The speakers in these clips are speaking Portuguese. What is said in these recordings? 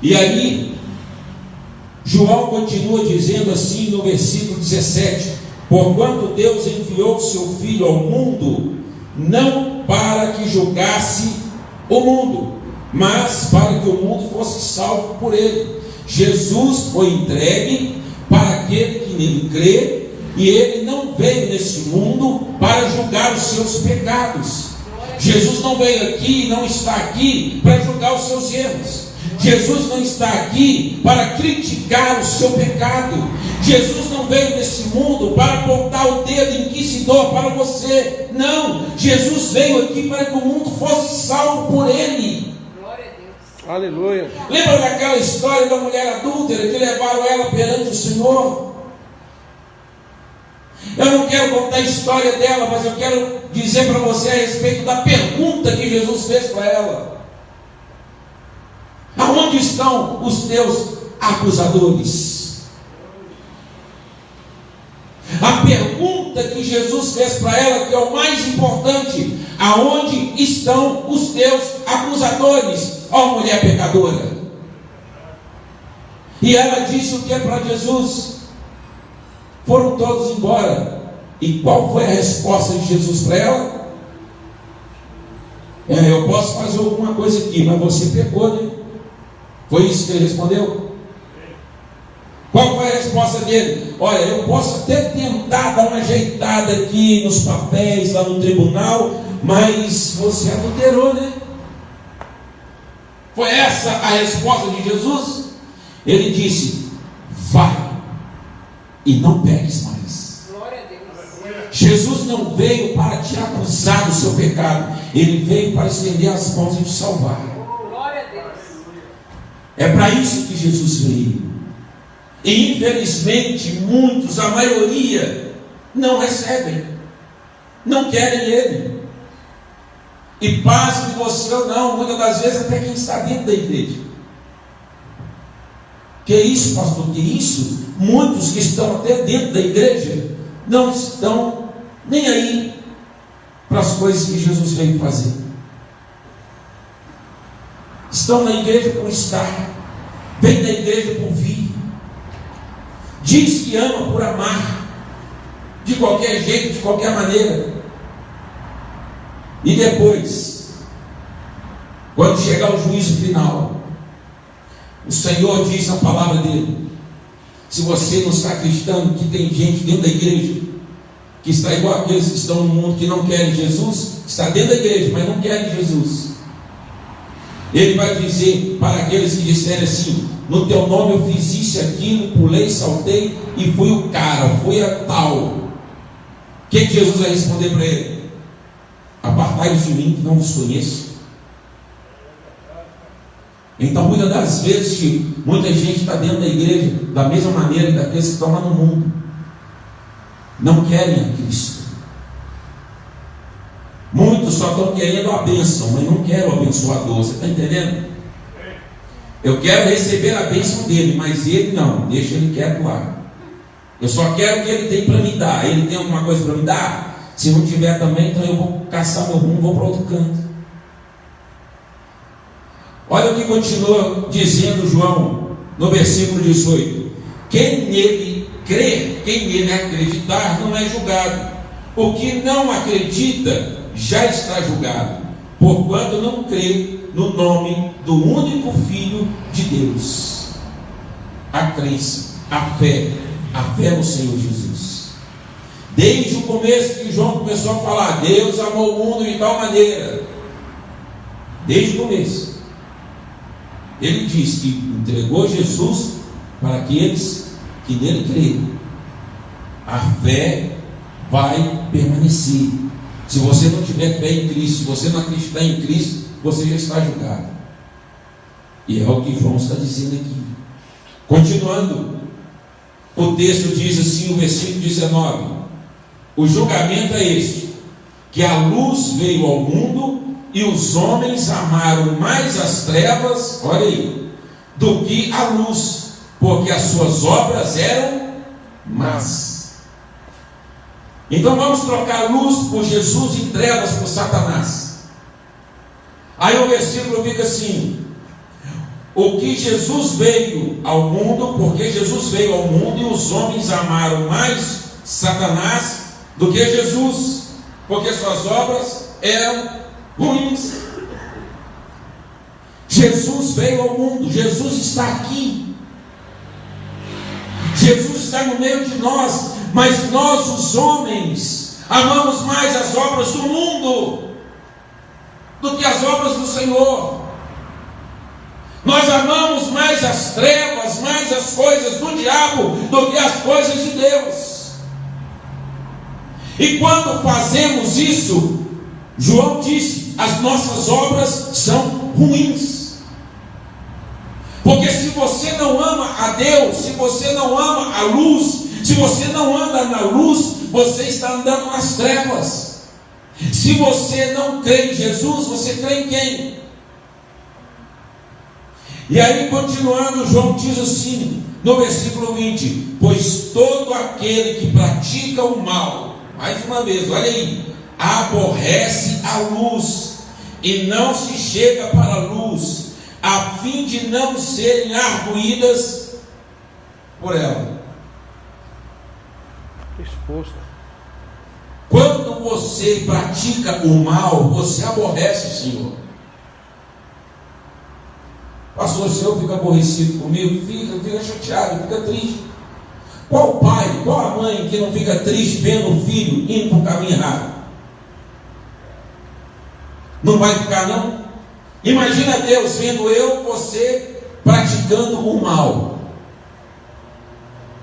E aí, João continua dizendo assim no versículo 17: porquanto Deus enviou seu Filho ao mundo, não para que julgasse o mundo, mas para que o mundo fosse salvo por ele. Jesus foi entregue para aquele que nele crê, e ele não veio nesse mundo para julgar os seus pecados. Jesus não veio aqui, não está aqui para julgar os seus erros. Jesus não está aqui para criticar o seu pecado. Jesus não veio nesse mundo para apontar o dedo inquisidor para você. Não, Jesus veio aqui para que o mundo fosse salvo por ele. Glória a Deus. Aleluia. Lembra daquela história da mulher adúltera que levaram ela perante o Senhor? Eu não quero contar a história dela, mas eu quero dizer para você a respeito da pergunta que Jesus fez para ela: aonde estão os teus acusadores? A pergunta que Jesus fez para ela, que é o mais importante: aonde estão os teus acusadores, ó mulher pecadora? E ela disse o que é para Jesus? Foram todos embora. E qual foi a resposta de Jesus para ela? Eu posso fazer alguma coisa aqui, mas você pecou, né? Foi isso que ele respondeu? Qual foi a resposta dele? Olha, eu posso até tentar dar uma ajeitada aqui nos papéis, lá no tribunal, mas você adulterou, né? Foi essa a resposta de Jesus? Ele disse: vai e não peques mais. Glória a Deus. Jesus não veio para te acusar do seu pecado, ele veio para estender as mãos e te salvar. Glória a Deus. É para isso que Jesus veio. E infelizmente muitos, a maioria, não recebem, não querem ele. E pasme você ou não, muitas das vezes até quem está dentro da igreja. Que isso, pastor? Que isso? Muitos que estão até dentro da igreja não estão nem aí para as coisas que Jesus veio fazer. Estão na igreja por estar, vem da igreja por vir, diz que ama por amar, de qualquer jeito, de qualquer maneira. E depois, quando chegar o juízo final, o Senhor diz na palavra dele: se você não está acreditando que tem gente dentro da igreja que está igual aqueles que estão no mundo, que não querem Jesus, está dentro da igreja, mas não querem Jesus, ele vai dizer para aqueles que disserem assim: no teu nome eu fiz isso e aquilo, pulei, saltei e fui o cara, fui a tal. O que Jesus vai responder para ele? Apartai-vos de mim, que não vos conheço. Então, muitas das vezes que muita gente está dentro da igreja da mesma maneira daqueles que estão lá no mundo, não querem a Cristo. Muitos só estão querendo a bênção, mas não querem o abençoador. Você está entendendo? Eu quero receber a bênção dele, mas ele não, deixa ele quieto lá. Eu só quero o que ele tem para me dar. Ele tem alguma coisa para me dar? Se não tiver também, então eu vou caçar meu rumo, vou para outro canto. Olha o que continua dizendo João no versículo 18: quem nele crer, quem nele acreditar, não é julgado. O que não acredita já está julgado, porquanto não crê no nome do único Filho de Deus. A crença, a fé no Senhor Jesus. Desde o começo que João começou a falar, Deus amou o mundo de tal maneira, desde o começo, ele diz que entregou Jesus para aqueles que nele creem. A fé vai permanecer. Se você não tiver fé em Cristo, se você não acreditar em Cristo, você já está julgado. E é o que João está dizendo aqui. Continuando, o texto diz assim, o versículo 19: o julgamento é este, que a luz veio ao mundo, e os homens amaram mais as trevas, olha aí, do que a luz, porque as suas obras eram más. Então vamos trocar luz por Jesus e trevas por Satanás. Aí o versículo fica assim: o que Jesus veio ao mundo, porque Jesus veio ao mundo e os homens amaram mais Satanás do que Jesus, porque suas obras eram ruins. Jesus veio ao mundo, Jesus está aqui, Jesus está no meio de nós, mas nós, os homens, amamos mais as obras do mundo do que as obras do Senhor. Nós amamos mais as trevas, mais as coisas do diabo do que as coisas de Deus. E quando fazemos isso, João disse, as nossas obras são ruins. Porque se você não ama a Deus, se você não ama a luz, se você não anda na luz, você está andando nas trevas. Se você não crê em Jesus, você crê em quem? E aí, continuando, João diz assim, no versículo 20: pois todo aquele que pratica o mal, mais uma vez, olha aí, aborrece a luz e não se chega para a luz, a fim de não serem arguídas por ela. Exposto. Quando você pratica o mal, você aborrece o Senhor. Pastor, o Senhor fica aborrecido comigo? Fica chateado, fica triste. Qual pai, qual a mãe que não fica triste vendo o filho indo para o caminho errado? Não vai ficar, não? Imagina Deus vendo você praticando o mal.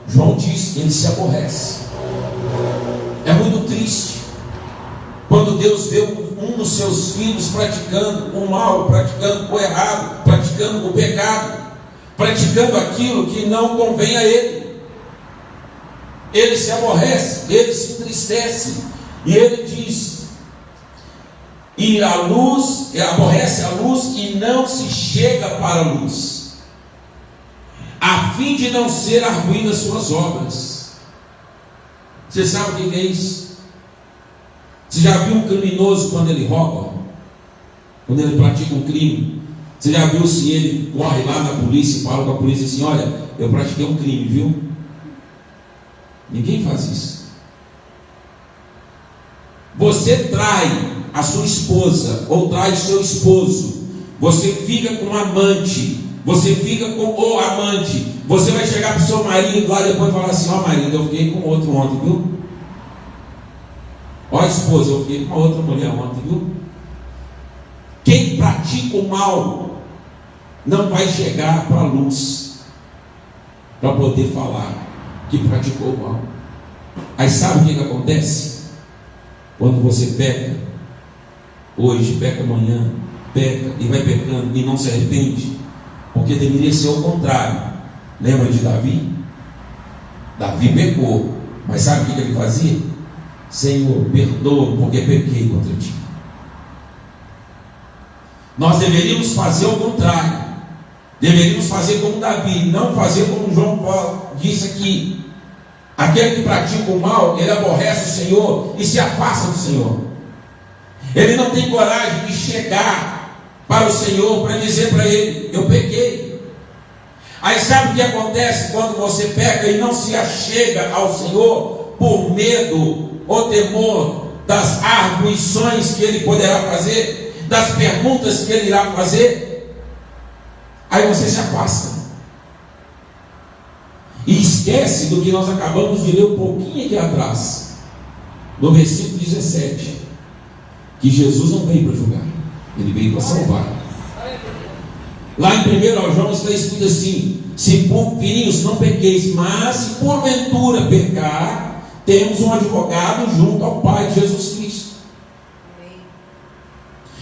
João diz que ele se aborrece. É muito triste quando Deus vê um dos seus filhos praticando o mal, praticando o errado, praticando o pecado, praticando aquilo que não convém a ele. Ele se aborrece, ele se entristece, e ele diz: e a luz, aborrece a luz e não se chega para a luz, a fim de não ser arguídas suas obras. Você sabe o que é isso? Você já viu um criminoso quando ele rouba? Quando ele pratica um crime? Você já viu se ele corre lá na polícia e fala com a polícia assim: olha, eu pratiquei um crime, viu? Ninguém faz isso. Você trai a sua esposa ou trai o seu esposo, você fica com um amante, você fica com o amante, você vai chegar para o seu marido lá depois e falar assim: ó marido, eu fiquei com outro ontem, viu? Ó esposa, eu fiquei com uma outra mulher ontem, viu? Quem pratica o mal não vai chegar para a luz para poder falar que praticou o mal. Aí sabe o que acontece? Quando você peca hoje, peca amanhã, peca e vai pecando e não se arrepende, porque deveria ser o contrário. Lembra de Davi? Davi pecou, mas sabe o que ele fazia? Senhor, perdoa-me porque pequei contra ti. Nós deveríamos fazer o contrário. Deveríamos fazer como Davi, não fazer como João Paulo disse aqui. Aquele que pratica o mal, ele aborrece o Senhor e se afasta do Senhor. Ele não tem coragem de chegar para o Senhor para dizer para ele: eu pequei. Aí sabe o que acontece quando você peca e não se achega ao Senhor por medo ou temor das arguições que ele poderá fazer, das perguntas que ele irá fazer? Aí você se afasta e esquece do que nós acabamos de ler um pouquinho aqui atrás, no versículo 17, que Jesus não veio para julgar, ele veio para salvar. Lá em 1 João está escrito assim: se por filhos não pequeis, mas se porventura pecar, temos um advogado junto ao Pai, Jesus Cristo.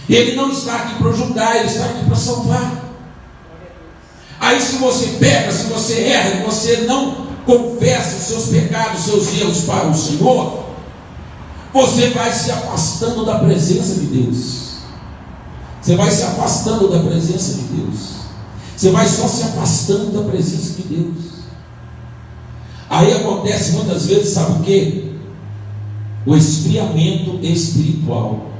Ele não está aqui para julgar, ele está aqui para salvar. Aí se você peca, se você erra, você não confessa os seus pecados, os seus erros para o Senhor, você vai se afastando da presença de Deus. Você vai se afastando da presença de Deus. Você vai só se afastando da presença de Deus. Aí acontece muitas vezes, sabe o que? O esfriamento espiritual.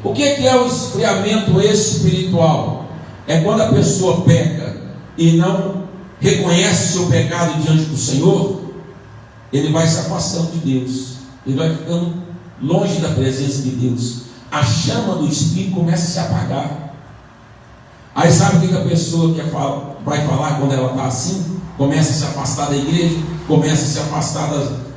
O que é o esfriamento espiritual? é quando a pessoa peca e não reconhece o seu pecado diante do Senhor, ele vai se afastando de Deus, ele vai ficando longe da presença de Deus, a chama do Espírito começa a se apagar. Aí sabe o que a pessoa vai falar quando ela está assim? Começa a se afastar da igreja, começa a se afastar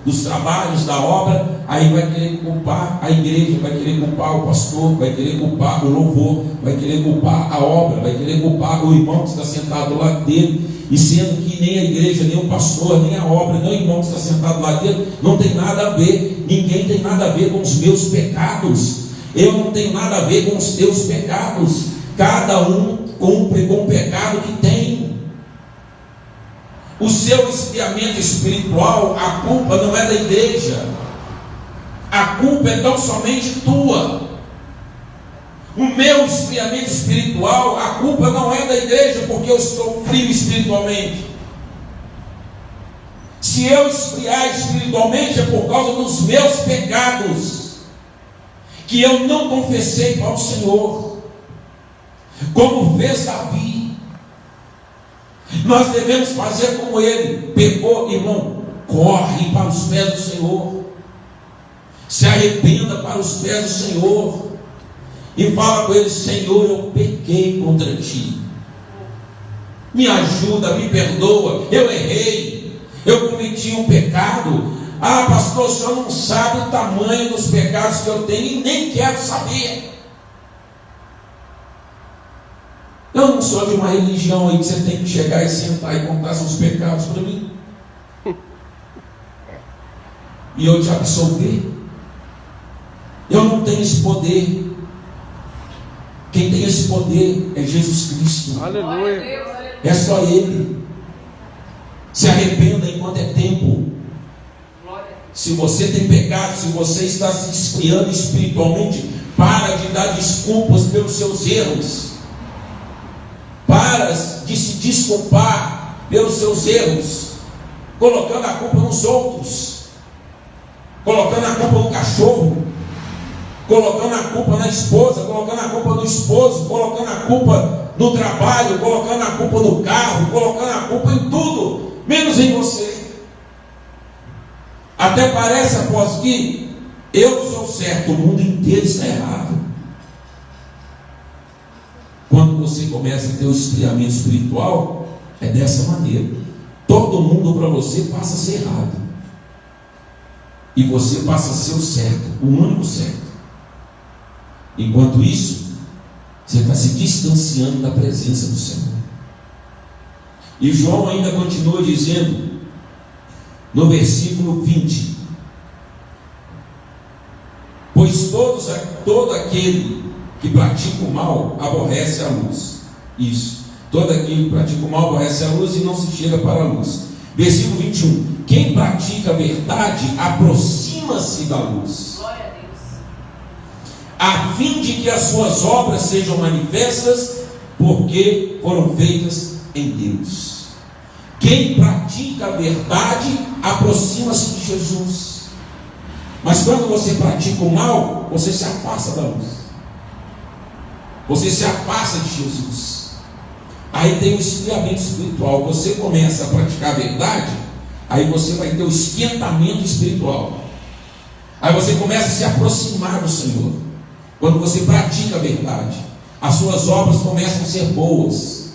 dos trabalhos, da obra, aí vai querer culpar a igreja, vai querer culpar o pastor, vai querer culpar o louvor, vai querer culpar a obra, vai querer culpar o irmão que está sentado do lado dele, e sendo que nem a igreja, nem o pastor, nem a obra, nem o irmão que está sentado do lado dele, não tem nada a ver, ninguém tem nada a ver com os meus pecados, eu não tenho nada a ver com os teus pecados, cada um cumpre com o pecado que tem. O seu esfriamento espiritual, a culpa não é da igreja, a culpa é tão somente tua. O meu esfriamento espiritual, a culpa não é da igreja, porque eu estou frio espiritualmente. Se eu esfriar espiritualmente, é por causa dos meus pecados, que eu não confessei para o Senhor, como fez Davi. Nós devemos fazer como ele pecou, irmão. Corre para os pés do Senhor, se arrependa para os pés do Senhor e fala com ele: Senhor, eu pequei contra ti, me ajuda, me perdoa, eu errei, eu cometi um pecado. Ah, pastor, o senhor não sabe o tamanho dos pecados que eu tenho e nem quero saber. Eu não sou de uma religião aí que você tem que chegar e sentar e contar seus pecados para mim e eu te absolver. Eu não tenho esse poder. Quem tem esse poder é Jesus Cristo. Aleluia. É só Ele. Se arrependa enquanto é tempo. Se você tem pecado, se você está se esfriando espiritualmente, para de dar desculpas pelos seus erros. Para de se desculpar pelos seus erros, colocando a culpa nos outros, colocando a culpa no cachorro, colocando a culpa na esposa, colocando a culpa no esposo, colocando a culpa no trabalho, colocando a culpa no carro, colocando a culpa em tudo, menos em você. Até parece, após que eu sou certo, o mundo inteiro está errado. Quando você começa a ter o esfriamento espiritual, é dessa maneira. Todo mundo para você passa a ser errado, e você passa a ser o certo, o único certo. Enquanto isso, você está se distanciando da presença do Senhor. E João ainda continua dizendo, no versículo 20: pois todo aquele que pratica o mal aborrece a luz. Isso. Todo aquele que pratica o mal aborrece a luz e não se chega para a luz. Versículo 21. Quem pratica a verdade aproxima-se da luz, Glória a Deus. a fim de que as suas obras sejam manifestas, porque foram feitas em Deus. Quem pratica a verdade aproxima-se de Jesus. Mas quando você pratica o mal, você se afasta da luz, você se afasta de Jesus. Aí tem o esfriamento espiritual. Você começa a praticar a verdade, aí você vai ter o esquentamento espiritual. Aí você começa a se aproximar do Senhor. Quando você pratica a verdade, as suas obras começam a ser boas.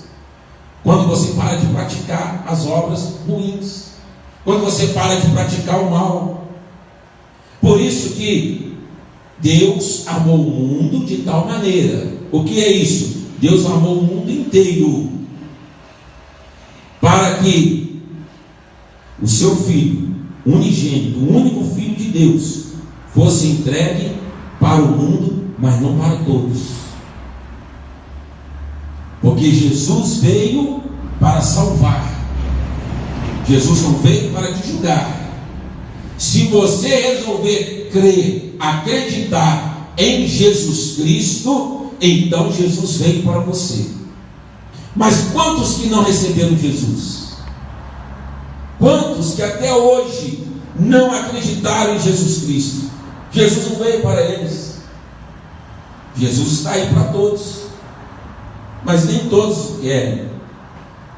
Quando você para de praticar as obras ruins, quando você para de praticar o mal. Por isso que Deus amou o mundo de tal maneira. O que é isso? Deus amou o mundo inteiro, para que o seu Filho unigênito, o único Filho de Deus, fosse entregue para o mundo, mas não para todos. Porque Jesus veio para salvar, Jesus não veio para te julgar. Se você resolver crer, acreditar em Jesus Cristo, então Jesus veio para você. Mas quantos que não receberam Jesus? Quantos que até hoje não acreditaram em Jesus Cristo? Jesus não veio para eles. Jesus está aí para todos. mas nem todos querem.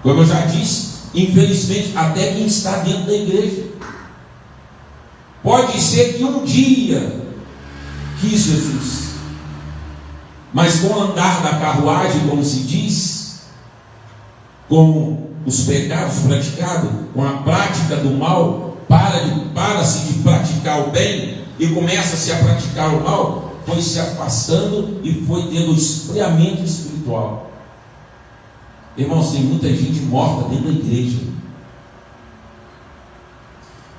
Como eu já disse, infelizmente, até quem está dentro da igreja. Pode ser que um dia quis Jesus, mas com o andar da carruagem, como se diz, com os pecados praticados, com a prática do mal, para-se de praticar o bem e começa-se a praticar o mal, foi se afastando e foi tendo esfriamento espiritual. Irmãos, tem muita gente morta dentro da igreja.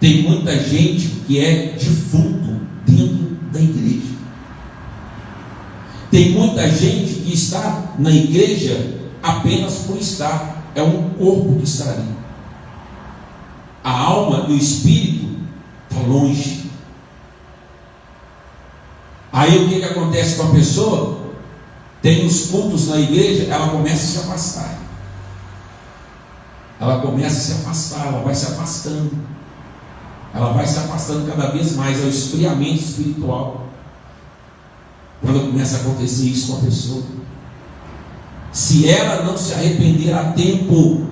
Tem muita gente que é defunto dentro da igreja. Tem muita gente que está na igreja apenas por estar. É um corpo que está ali. A alma e o espírito estão longe. Aí o que acontece com a pessoa? Tem os cultos na igreja, ela começa a se afastar. Ela começa a se afastar, ela vai se afastando. Ela vai se afastando cada vez mais. É o esfriamento espiritual. Quando começa a acontecer isso com a pessoa, se ela não se arrepender a tempo,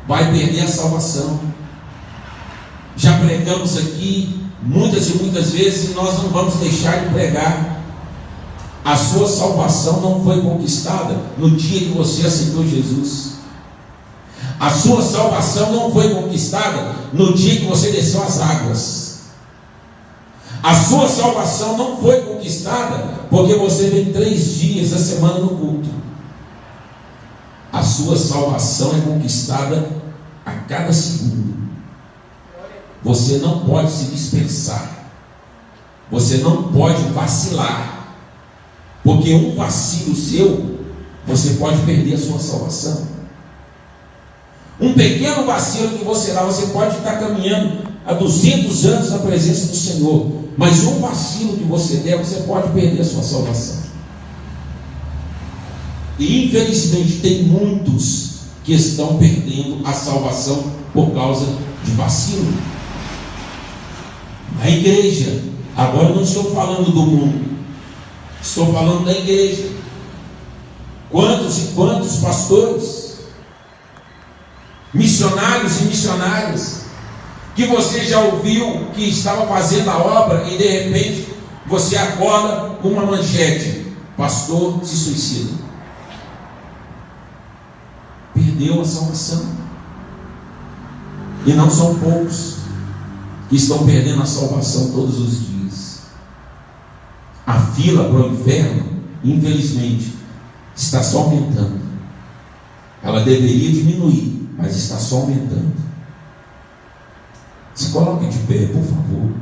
vai perder a salvação. Já pregamos aqui muitas e muitas vezes, e nós não vamos deixar de pregar. A sua salvação não foi conquistada no dia que você aceitou Jesus. A sua salvação não foi conquistada no dia que você desceu as águas. A sua salvação não foi conquistada porque você vem 3 dias da semana no culto. A sua salvação é conquistada a cada segundo. Você não pode se dispensar. Você não pode vacilar. Porque um vacilo seu, você pode perder a sua salvação. Um pequeno vacilo que você dá, você pode estar caminhando há 200 anos na presença do Senhor, mas um vacilo que você der, você pode perder a sua salvação. E infelizmente tem muitos que estão perdendo a salvação por causa de vacilo. Na igreja, agora eu não estou falando do mundo, estou falando da igreja. Quantos e quantos pastores, missionários e missionárias, que você já ouviu que estava fazendo a obra e de repente você acorda com uma manchete: pastor se suicida. Perdeu a salvação. E não são poucos que estão perdendo a salvação todos os dias. A fila para o inferno, infelizmente, está só aumentando. Ela deveria diminuir, mas está só aumentando. Se coloque de pé, por favor.